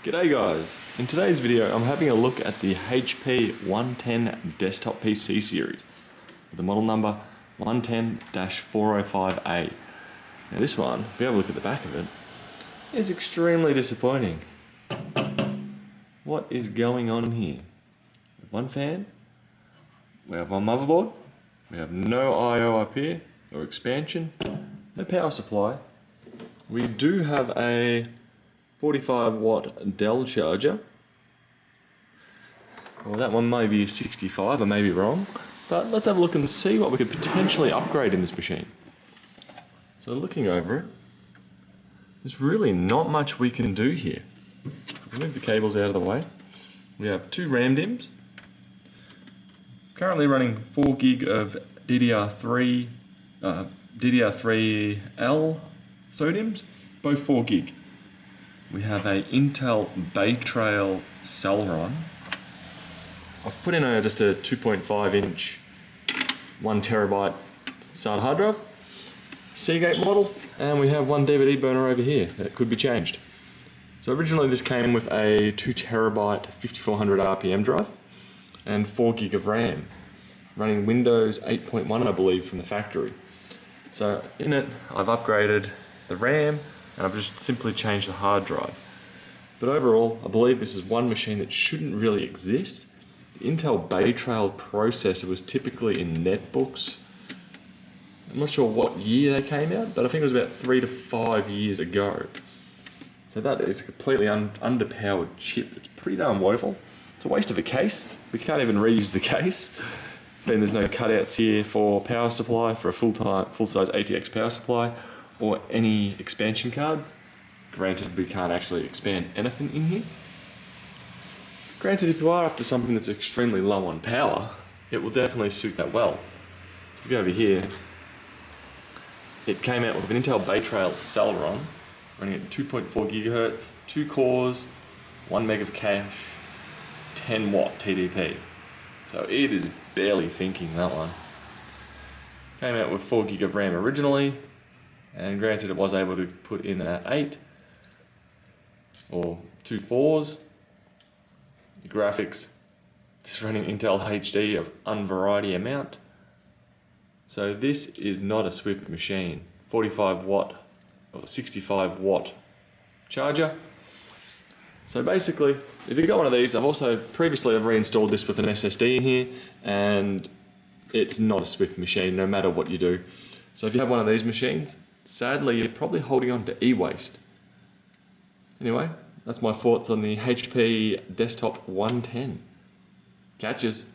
G'day guys, in today's video I'm having a look at the HP 110 desktop PC series with the model number 110-405A. Now this one, if you have a look at the back of it, is extremely disappointing. What is going on here? One fan, we have one motherboard, we have no I/O up here, or expansion, no power supply. We do have a 45 watt Dell charger. Well, that one may be 65, I may be wrong, but let's have a look and see what we could potentially upgrade in this machine. So looking over it, there's really not much we can do here. Move the cables out of the way. We have two RAM DIMMs, currently running 4 gig of DDR3L SODIMMs, both 4 gig. We have a Intel Baytrail Celeron. I've put in just a 2.5 inch 1 terabyte SATA hard drive, Seagate model, and we have one DVD burner over here that could be changed. So originally this came with a 2 terabyte 5400 RPM drive and 4 gig of RAM, running Windows 8.1 I believe from the factory. So in it I've upgraded the RAM and I've just simply changed the hard drive. But overall, I believe this is one machine that shouldn't really exist. The Intel Baytrail processor was typically in netbooks. I'm not sure what year they came out, but I think it was about 3 to 5 years ago. So that is a completely underpowered chip that's pretty darn woeful. It's a waste of a case. We can't even reuse the case. Then there's no cutouts here for power supply, for a full-size ATX power supply, or any expansion cards. Granted, we can't actually expand anything in here. Granted, if you are after something that's extremely low on power, it will definitely suit that well. If you go over here, it came out with an Intel Baytrail Celeron, running at 2.4 gigahertz, 2 cores, 1 meg of cache, 10 watt TDP. So it is barely thinking, that one. Came out with 4 gig of RAM originally, and granted it was able to put in an 8 or 2 4s. The graphics just running Intel HD of unvariety amount. So this is not a Swift machine. 45 watt or 65 watt charger. So basically, if you got one of these, I've reinstalled this with an SSD in here, and it's not a Swift machine no matter what you do. So if you have one of these machines, sadly you're probably holding on to Ewaste. Anyway, that's my thoughts on the HP Desktop 110. Catches.